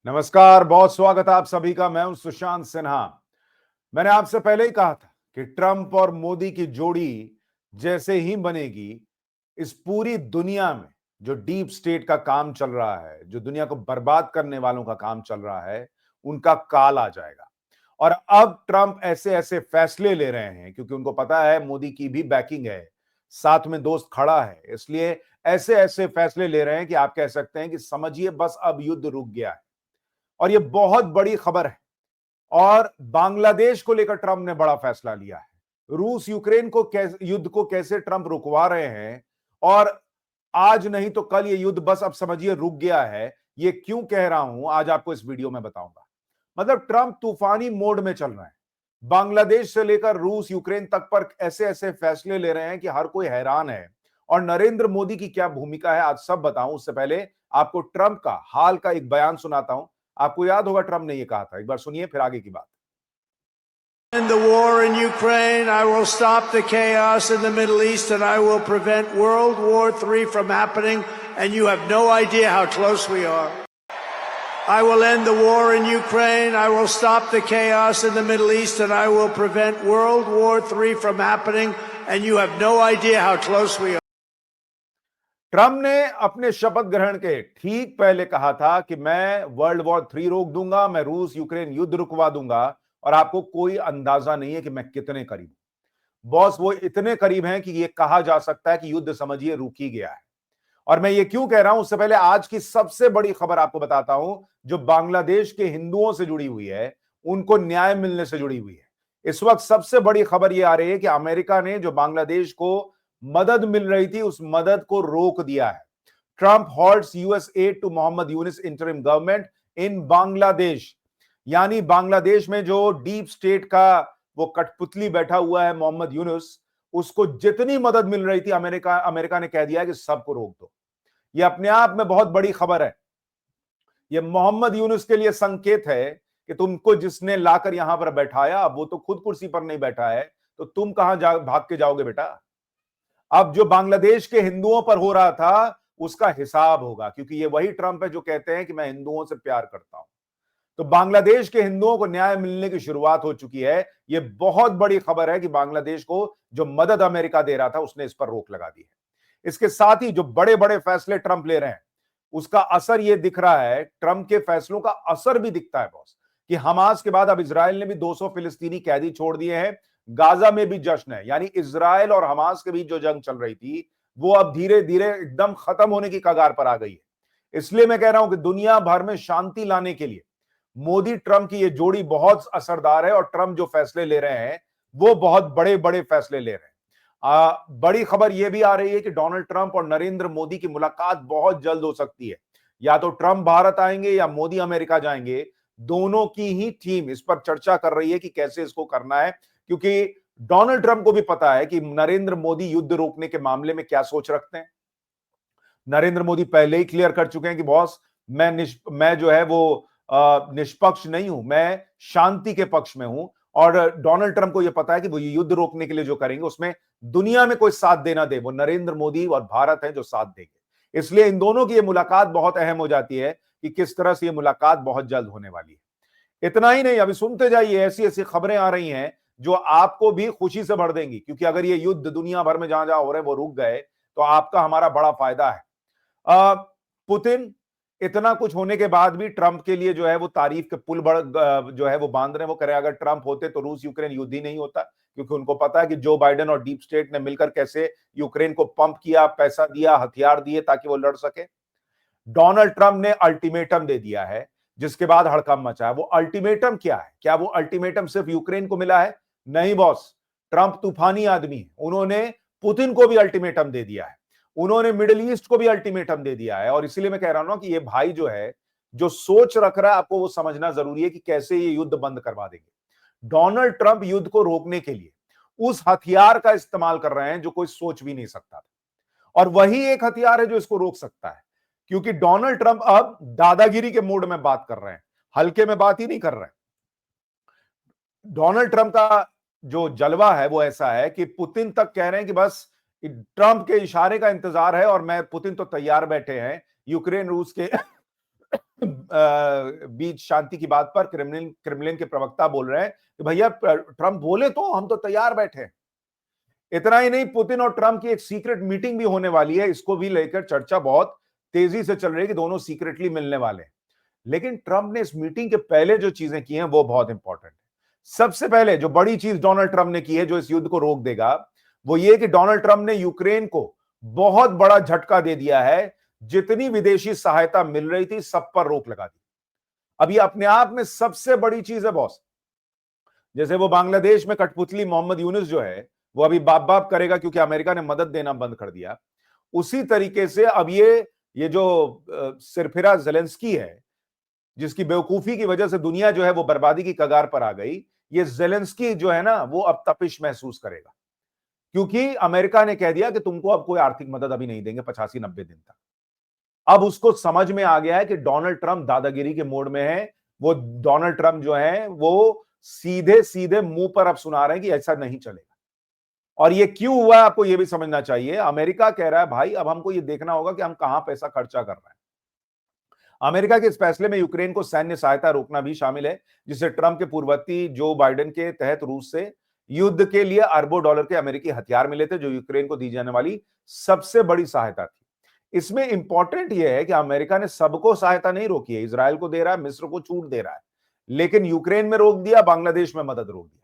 नमस्कार, बहुत स्वागत है आप सभी का। मैं हूं सुशांत सिन्हा। मैंने आपसे पहले ही कहा था कि ट्रंप और मोदी की जोड़ी जैसे ही बनेगी, इस पूरी दुनिया में जो डीप स्टेट का काम चल रहा है, जो दुनिया को बर्बाद करने वालों का काम चल रहा है, उनका काल आ जाएगा। और अब ट्रंप ऐसे ऐसे फैसले ले रहे हैं क्योंकि उनको पता है मोदी की भी बैकिंग है, साथ में दोस्त खड़ा है, इसलिए ऐसे ऐसे फैसले ले रहे हैं कि आप कह सकते हैं कि समझिए बस अब युद्ध रुक गया है। और ये बहुत बड़ी खबर है। और बांग्लादेश को लेकर ट्रंप ने बड़ा फैसला लिया है। रूस यूक्रेन को युद्ध को कैसे ट्रंप रुकवा रहे हैं, और आज नहीं तो कल ये युद्ध बस अब समझिए रुक गया है। ये क्यों कह रहा हूं, आज आपको इस वीडियो में बताऊंगा। मतलब ट्रंप तूफानी मोड में चल रहे हैं। बांग्लादेश से लेकर रूस यूक्रेन तक पर ऐसे ऐसे फैसले ले रहे हैं कि हर कोई हैरान है। और नरेंद्र मोदी की क्या भूमिका है, आज सब बताऊं। उससे पहले आपको ट्रंप का हाल का एक बयान सुनाता हूं। आपको याद होगा ट्रंप ने यह कहा था, एक बार सुनिए फिर आगे की बात। End the war in Ukraine. I will stop the chaos in the Middle East, and I will prevent World War III from happening. And you have no idea how close we are. I will end the war in Ukraine. I will stop the chaos in the Middle East, and I will prevent World War III from happening. And you have no idea how close we are. Trump ने अपने शपथ ग्रहण के ठीक पहले कहा था कि मैं वर्ल्ड वॉर 3 रोक दूंगा, मैं रूस यूक्रेन युद्ध रुकवा दूंगा। और आपको कोई अंदाजा नहीं है कि मैं कितने करीब हूं। बॉस, वो इतने करीब हैं कि ये कहा जा सकता है कि युद्ध समझिए रुक ही गया है। और मैं ये क्यों कह रहा हूं, उससे पहले आज की सबसे बड़ी खबर आपको बताता हूं, जो बांग्लादेश के हिंदुओं से जुड़ी हुई है, उनको न्याय मिलने से जुड़ी हुई है। इस वक्त सबसे बड़ी खबर यह आ रही है कि अमेरिका ने जो बांग्लादेश को मदद मिल रही थी, उस मदद को रोक दिया है। Trump halts US aid to Mohammad Yunus interim government in Bangladesh. यानी बांग्लादेश में जो डीप स्टेट का वो कठपुतली बैठा हुआ है मोहम्मद यूनुस, उसको जितनी मदद मिल रही थी, अमेरिका ने कह दिया है कि सबको रोक दो। ये अपने आप में बहुत बड़ी खबर है। ये मोहम्मद यूनुस के लिए संकेत है कि तुमको जिसने लाकर यहां पर बैठाया, अब वो तो खुद कुर्सी पर नहीं बैठा है, तो तुम कहां भाग के जाओगे बेटा। अब जो बांग्लादेश के हिंदुओं पर हो रहा था, उसका हिसाब होगा, क्योंकि ये वही ट्रंप है जो कहते हैं कि मैं हिंदुओं से प्यार करता हूं। तो बांग्लादेश के हिंदुओं को न्याय मिलने की शुरुआत हो चुकी है। ये बहुत बड़ी खबर है कि बांग्लादेश को जो मदद अमेरिका दे रहा था, उसने इस पर रोक लगा दी है। इसके साथ ही जो बड़े बड़े फैसले ट्रंप ले रहे हैं, उसका असर ये दिख रहा है। ट्रंप के फैसलों का असर भी दिखता है बॉस, कि हमास के बाद अब इजराइल ने भी 200 फिलिस्तीनी कैदी छोड़ दिए हैं। गाजा में भी जश्न है, यानी इजराइल और हमास के बीच जो जंग चल रही थी, वो अब धीरे धीरे एकदम खत्म होने की कगार पर आ गई है। इसलिए मैं कह रहा हूं कि दुनिया भर में शांति लाने के लिए मोदी ट्रंप की ये जोड़ी बहुत असरदार है। और ट्रंप जो फैसले ले रहे हैं, वो बहुत बड़े बड़े फैसले ले रहे हैं। बड़ी खबर यह भी आ रही है कि डोनाल्ड ट्रंप और नरेंद्र मोदी की मुलाकात बहुत जल्द हो सकती है। या तो ट्रंप भारत आएंगे या मोदी अमेरिका जाएंगे। दोनों की ही टीम इस पर चर्चा कर रही है कि कैसे इसको करना है, क्योंकि डोनाल्ड ट्रंप को भी पता है कि नरेंद्र मोदी युद्ध रोकने के मामले में क्या सोच रखते हैं। नरेंद्र मोदी पहले ही क्लियर कर चुके हैं कि बॉस, मैं जो है वो निष्पक्ष नहीं हूं, मैं शांति के पक्ष में हूं। और डोनाल्ड ट्रंप को यह पता है कि वो युद्ध रोकने के लिए जो करेंगे, उसमें दुनिया में कोई साथ देना दे, वो नरेंद्र मोदी और भारत है जो साथ देंगे। इसलिए इन दोनों की ये मुलाकात बहुत अहम हो जाती है कि किस तरह से ये मुलाकात बहुत जल्द होने वाली है। इतना ही नहीं, अभी सुनते जाइए, ऐसी ऐसी खबरें आ रही हैं जो आपको भी खुशी से भर देंगी, क्योंकि अगर ये युद्ध दुनिया भर में जहां जहां हो रहे हैं वो रुक गए, तो आपका हमारा बड़ा फायदा है। पुतिन इतना कुछ होने के बाद भी ट्रंप के लिए जो है वो तारीफ के पुल जो है वो बांध रहे हैं। वो कह रहे हैं अगर ट्रंप होते तो रूस यूक्रेन युद्ध ही नहीं होता, क्योंकि उनको पता है कि जो बाइडेन और डीप स्टेट ने मिलकर कैसे यूक्रेन को पंप किया, पैसा दिया, हथियार दिए ताकि वो लड़ सके। डोनाल्ड ट्रंप ने अल्टीमेटम दे दिया है, जिसके बाद हड़कंप मचा है। वो अल्टीमेटम क्या है? क्या वो अल्टीमेटम सिर्फ यूक्रेन को मिला है? नहीं बॉस, ट्रंप तूफानी आदमी है। उन्होंने पुतिन को भी अल्टीमेटम दे दिया है, उन्होंने मिडिल ईस्ट को भी अल्टीमेटम दे दिया है। और इसलिए मैं कह रहा हूं ना कि ये भाई जो है, जो सोच रख रहा है, आपको वो समझना जरूरी है कि कैसे ये युद्ध बंद करवा देंगे। डोनाल्ड ट्रंप युद्ध को रोकने के लिए उस हथियार का इस्तेमाल कर रहे हैं जो कोई सोच भी नहीं सकता था। और वही एक हथियार है जो इसको रोक सकता है, क्योंकि डोनाल्ड ट्रंप अब दादागिरी के मोड में बात कर रहे हैं, हल्के में बात ही नहीं कर रहे हैं। डोनाल्ड ट्रंप का जो जलवा है वो ऐसा है कि पुतिन तक कह रहे हैं कि बस ट्रंप के इशारे का इंतजार है, और मैं पुतिन तो तैयार बैठे हैं यूक्रेन रूस के बीच शांति की बात पर क्रेमलिन के प्रवक्ता बोल रहे हैं कि भैया ट्रंप बोले तो हम तो तैयार बैठे हैं। इतना ही नहीं, पुतिन और ट्रंप की एक सीक्रेट मीटिंग भी होने वाली है, इसको भी लेकर चर्चा बहुत तेजी से चल रही है कि दोनों सीक्रेटली मिलने वाले हैं। लेकिन ट्रंप ने इस मीटिंग के पहले जो चीजें की हैं वो बहुत इंपॉर्टेंट है। सबसे पहले जो बड़ी चीज डोनाल्ड ट्रंप ने की है जो इस युद्ध को रोक देगा, वो ये कि डोनाल्ड ट्रंप ने यूक्रेन को बहुत बड़ा झटका दे दिया है। जितनी विदेशी सहायता मिल रही थी सब पर रोक लगा दी। अब ये अपने आप में सबसे बड़ी चीज है बॉस। जैसे वो बांग्लादेश में कठपुतली मोहम्मद यूनुस जो है वो अभी बाप बाप करेगा क्योंकि अमेरिका ने मदद देना बंद कर दिया, उसी तरीके से अब ये जो सिरफिरा ज़ेलेंस्की है, जिसकी बेवकूफी की वजह से दुनिया जो है वो बर्बादी की कगार पर आ गई, ये ज़ेलेंस्की जो है ना वो अब तपिश महसूस करेगा क्योंकि अमेरिका ने कह दिया कि तुमको अब कोई आर्थिक मदद अभी नहीं देंगे 85-90 दिन तक। अब उसको समझ में आ गया है कि डोनाल्ड ट्रंप दादागिरी के मोड में है। वो डोनाल्ड ट्रंप जो है वो सीधे सीधे मुंह पर अब सुना रहे हैं कि ऐसा नहीं चलेगा। और ये क्यों हुआ आपको ये भी समझना चाहिए। अमेरिका कह रहा है भाई अब हमको ये देखना होगा कि हम कहां पैसा खर्चा कर रहे हैं। अमेरिका के इस फैसले में यूक्रेन को सैन्य सहायता रोकना भी शामिल है, जिसे ट्रंप के पूर्ववर्ती जो बाइडेन के तहत रूस से युद्ध के लिए अरबों डॉलर के अमेरिकी हथियार मिले थे, जो यूक्रेन को दी जाने वाली सबसे बड़ी सहायता थी। इसमें इंपॉर्टेंट यह है कि अमेरिका ने सबको सहायता नहीं रोकी है। इजराइल को दे रहा है, मिस्र को छूट दे रहा है, लेकिन यूक्रेन में रोक दिया, बांग्लादेश में मदद रोक दिया।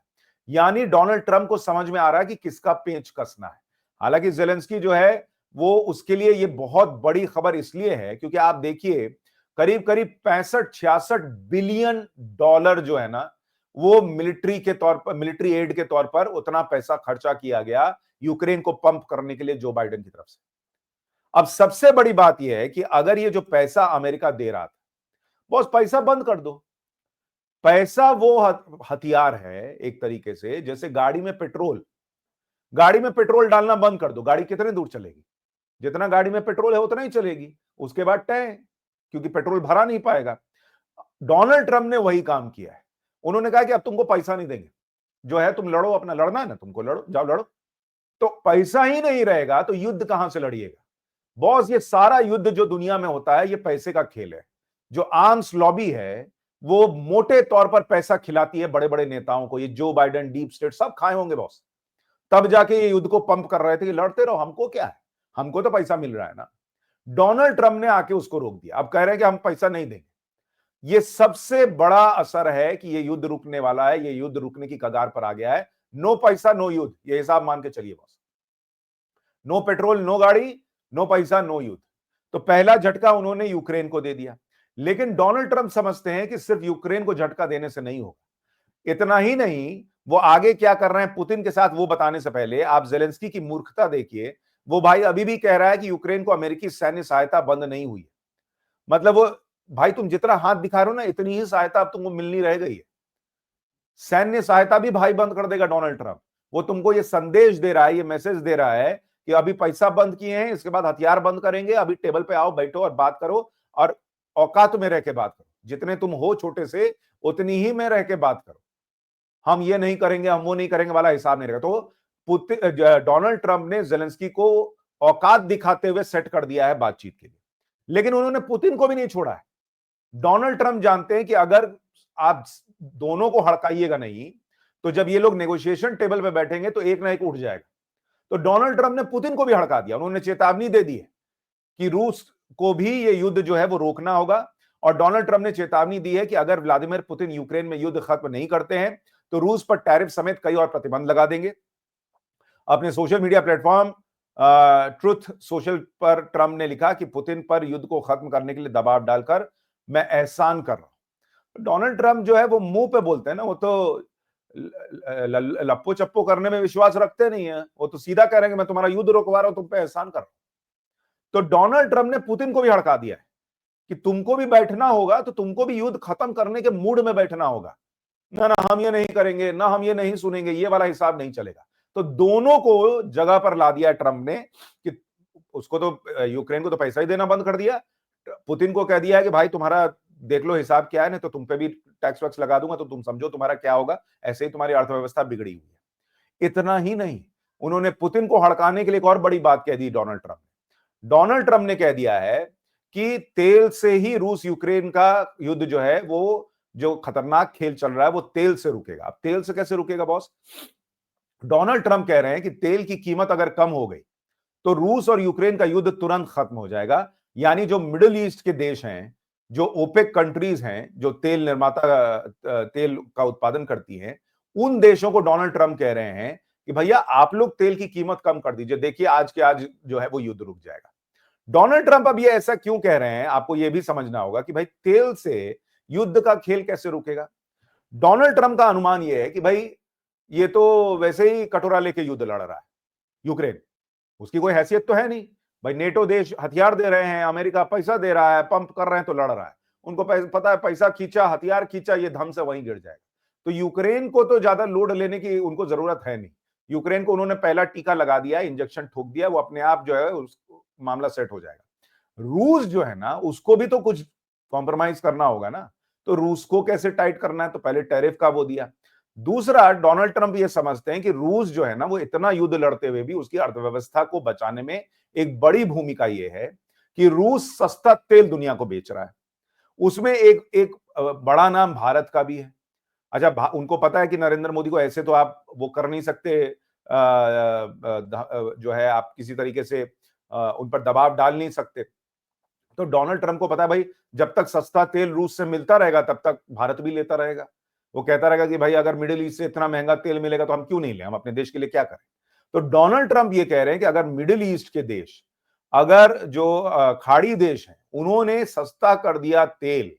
यानी डोनाल्ड ट्रंप को समझ में आ रहा है कि किसका पेंच कसना है। हालांकि ज़ेलेंस्की जो है वो उसके लिए ये बहुत बड़ी खबर इसलिए है क्योंकि आप देखिए करीब करीब 65-66 बिलियन डॉलर जो है ना वो मिलिट्री के तौर पर, मिलिट्री एड के तौर पर उतना पैसा खर्चा किया गया यूक्रेन को पंप करने के लिए जो बाइडेन की तरफ से। अब सबसे बड़ी बात यह है कि अगर ये जो पैसा अमेरिका दे रहा था, बॉस पैसा बंद कर दो। पैसा वो हथियार है एक तरीके से, जैसे गाड़ी में पेट्रोल डालना बंद कर दो, गाड़ी कितने दूर चलेगी? जितना गाड़ी में पेट्रोल है उतना ही चलेगी, उसके बाद टय, क्योंकि पेट्रोल भरा नहीं पाएगा। डोनाल्ड ट्रंप ने वही काम किया है। उन्होंने कहा कि अब तुमको पैसा नहीं देंगे, जो है तुम लड़ो, अपना लड़ना है ना तुमको लड़ो, जाओ लड़ो। तो पैसा ही नहीं रहेगा तो युद्ध कहां से लड़िएगा? बॉस ये सारा युद्ध जो दुनिया में होता है ये पैसे का खेल है। जो आर्म्स लॉबी है वो मोटे तौर पर पैसा खिलाती है बड़े बड़े नेताओं को। ये जो बाइडेन, डीप स्टेट सब खाए होंगे बॉस, तब जाके ये युद्ध को पंप कर रहे थे कि लड़ते रहो, हमको क्या है, हमको तो पैसा मिल रहा है ना। डोनाल्ड ट्रंप ने आके उसको रोक दिया। अब कह रहे हैं कि हम पैसा नहीं देंगे। ये सबसे बड़ा असर है कि ये युद्ध रुकने वाला है, ये युद्ध रुकने की कगार पर आ गया है। नो पैसा नो युद्ध, ये हिसाब मान के चलिए बॉस। नो पेट्रोल नो गाड़ी, नो पैसा नो युद्ध। तो पहला झटका उन्होंने यूक्रेन को दे दिया। लेकिन डोनाल्ड ट्रंप समझते हैं कि सिर्फ यूक्रेन को झटका देने से नहीं होगा। इतना ही नहीं, वो आगे क्या कर रहे हैं पुतिन के साथ वो बताने से पहले आप ज़ेलेंस्की की मूर्खता देखिए। वो भाई अभी भी कह रहा है कि यूक्रेन को अमेरिकी सैन्य सहायता बंद नहीं हुई है। मतलब वो भाई तुम जितना हाथ दिखा रहे हो ना इतनी ही सहायता अब तुमको मिलनी रह गई है। सैन्य सहायता भी भाई बंद कर देगा डोनाल्ड ट्रंप। वो तुमको ये संदेश दे रहा है, ये मैसेज दे रहा है कि अभी पैसा बंद किए हैं, इसके बाद हथियार बंद करेंगे, अभी टेबल पे आओ, बैठो और बात करो, और औकात में रह के बात करो। जितने तुम हो छोटे से उतनी ही में रह के बात करो। हम ये नहीं करेंगे, हम वो नहीं करेंगे वाला हिसाब नहीं रहेगा। तो डोनाल्ड ट्रंप ने ज़ेलेंस्की को औकात दिखाते हुए सेट कर दिया है बातचीत के लिए। लेकिन उन्होंने पुतिन को भी नहीं छोड़ा है। डोनाल्ड ट्रंप जानते हैं कि अगर आप दोनों को हड़काइएगा नहीं तो जब ये लोग नेगोशिएशन टेबल पे बैठेंगे तो एक ना एक उठ जाएगा। तो डोनाल्ड ट्रंप ने पुतिन को भी हड़का दिया। उन्होंने चेतावनी दे दी है कि रूस को भी ये युद्ध जो है वो रोकना होगा। और डोनाल्ड ट्रंप ने चेतावनी दी है कि अगर व्लादिमीर पुतिन यूक्रेन में युद्ध खत्म नहीं करते हैं तो रूस पर टैरिफ समेत कई और प्रतिबंध लगा देंगे। अपने social media platform truth social पर ट्रंप ने लिखा कि पुतिन पर युद्ध को खत्म करने के लिए दबाव डालकर मैं एहसान कर रहा हूं। डोनाल्ड ट्रंप जो है वो मुंह पे बोलते हैं ना, वो तो लप्पो चप्पो करने में विश्वास रखते नहीं है। वो तो सीधा कह रहे हैं कि मैं तुम्हारा युद्ध रोकवा रहा हूं, तुम पे एहसान कर रहा हूं। तो डोनाल्ड ट्रंप ने पुतिन को भी हड़का दिया है कि तुमको भी बैठना होगा, तो तुमको भी युद्ध खत्म करने के मूड में बैठना होगा। ना ना हम ये नहीं करेंगे, ना हम ये नहीं सुनेंगे, ये वाला हिसाब नहीं चलेगा। तो दोनों को जगह पर ला दिया ट्रंप ने कि उसको तो यूक्रेन को तो पैसा ही देना बंद कर दिया, पुतिन को कह दिया है कि भाई तुम्हारा देख लो हिसाब क्या है, नहीं तो तुम पे भी टैक्स वैक्स लगा दूंगा, तो तुम समझो तुम्हारा क्या होगा, ऐसे ही तुम्हारी अर्थव्यवस्था बिगड़ी हुई है। इतना ही नहीं, उन्होंने पुतिन को हड़काने के लिए एक और बड़ी बात कह दी डोनाल्ड ट्रंप ने। डोनाल्ड ट्रंप ने कह दिया है कि तेल से ही रूस यूक्रेन का युद्ध जो है वो जो खतरनाक खेल चल रहा है वो तेल से रुकेगा। अब तेल से कैसे रुकेगा बॉस? डोनाल्ड ट्रंप कह रहे हैं कि तेल की कीमत अगर कम हो गई तो रूस और यूक्रेन का युद्ध तुरंत खत्म हो जाएगा। यानी जो मिडिल ईस्ट के देश हैं, जो ओपेक कंट्रीज हैं, जो तेल निर्माता तेल का उत्पादन करती हैं, उन देशों को डोनाल्ड ट्रंप कह रहे हैं कि भैया आप लोग तेल की कीमत कम कर दीजिए, देखिए आज के आज जो है वो युद्ध रुक जाएगा। डोनाल्ड ट्रंप अब ये ऐसा क्यों कह रहे हैं, आपको ये भी समझना होगा कि भाई तेल से युद्ध का खेल कैसे रुकेगा। डोनाल्ड ट्रंप का अनुमान यह है कि भाई ये तो वैसे ही कटोरा लेके युद्ध लड़ रहा है यूक्रेन, उसकी कोई हैसियत तो है नहीं। भाई नेटो देश हथियार दे रहे हैं, अमेरिका पैसा दे रहा है, पंप कर रहे हैं तो लड़ रहा है। उनको पता है पैसा खींचा, हथियार खींचा, ये धम से वहीं गिर जाएगा। तो यूक्रेन को तो ज्यादा लोड लेने की उनको जरूरत है नहीं। यूक्रेन को उन्होंने पहला टीका लगा दिया, इंजेक्शन ठोक दिया, वो अपने आप जो है मामला सेट हो जाएगा। रूस जो है ना, उसको भी तो कुछ कॉम्प्रोमाइज करना होगा ना। तो रूस को कैसे टाइट करना है, तो पहले टैरिफ का वो दिया। दूसरा, डोनाल्ड ट्रंप ये समझते हैं कि रूस जो है ना, वो इतना युद्ध लड़ते हुए भी उसकी अर्थव्यवस्था को बचाने में एक बड़ी भूमिका ये है कि रूस सस्ता तेल दुनिया को बेच रहा है। उसमें एक एक बड़ा नाम भारत का भी है। अच्छा, उनको पता है कि नरेंद्र मोदी को ऐसे तो आप वो कर नहीं सकते, जो है आप किसी तरीके से उन पर दबाव डाल नहीं सकते। तो डोनाल्ड ट्रंप को पता है भाई, जब तक सस्ता तेल रूस से मिलता रहेगा तब तक भारत भी लेता रहेगा। वो कहता रहेगा कि भाई अगर मिडिल ईस्ट से इतना महंगा तेल मिलेगा तो हम क्यों नहीं लें, हम अपने देश के लिए क्या करें। तो डोनाल्ड ट्रंप ये कह रहे हैं कि अगर मिडिल ईस्ट के देश, अगर जो खाड़ी देश हैं, उन्होंने सस्ता कर दिया तेल,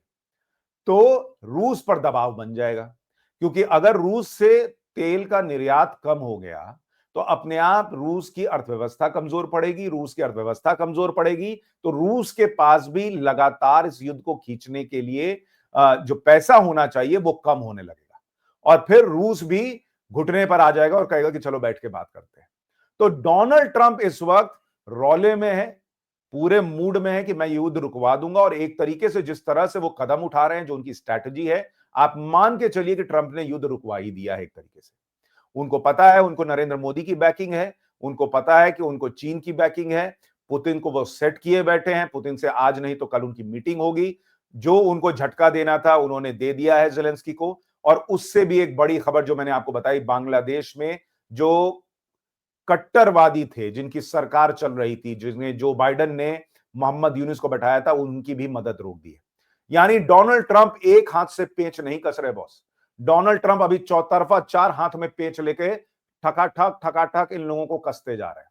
तो रूस पर दबाव बन जाएगा। क्योंकि अगर रूस से तेल का निर्यात कम हो गया तो अपने आप रूस की अर्थव्यवस्था कमजोर पड़ेगी, रूस की अर्थव्यवस्था कमजोर पड़ेगी तो रूस के पास भी लगातार इस युद्ध को खींचने के लिए जो पैसा होना चाहिए वो कम होने लगेगा, और फिर रूस भी घुटने पर आ जाएगा और कहेगा कि चलो बैठ के बात करते हैं। तो डोनाल्ड ट्रंप इस वक्त रौले में है, पूरे मूड में है कि मैं युद्ध रुकवा दूंगा, और एक तरीके से जिस तरह से वो कदम उठा रहे हैं, जो उनकी स्ट्रैटेजी है, आप मान के चलिए कि ट्रंप ने युद्ध रुकवा ही दिया है एक तरीके से। उनको पता है उनको नरेंद्र मोदी की बैकिंग है, उनको पता है कि उनको चीन की बैकिंग है, पुतिन को वो सेट किए बैठे हैं, पुतिन से आज नहीं तो कल उनकी मीटिंग होगी। जो उनको झटका देना था उन्होंने दे दिया है जेलेंस्की को। और उससे भी एक बड़ी खबर जो मैंने आपको बताई, बांग्लादेश में जो कट्टरवादी थे, जिनकी सरकार चल रही थी, जिसमें जो बाइडेन ने मोहम्मद यूनुस को बैठाया था, उनकी भी मदद रोक दी है। यानी डोनाल्ड ट्रंप एक हाथ से पेंच नहीं कस रहे बॉस। डोनाल्ड ट्रंप अभी चौतरफा चार हाथ में पेंच लेके ठकाठक इन लोगों को कसते जा रहे हैं।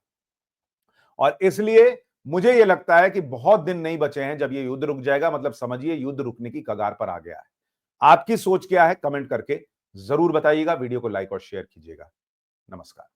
और इसलिए मुझे यह लगता है कि बहुत दिन नहीं बचे हैं जब ये युद्ध रुक जाएगा, मतलब समझिए युद्ध रुकने की कगार पर आ गया है। आपकी सोच क्या है, कमेंट करके जरूर बताइएगा। वीडियो को लाइक और शेयर कीजिएगा। नमस्कार।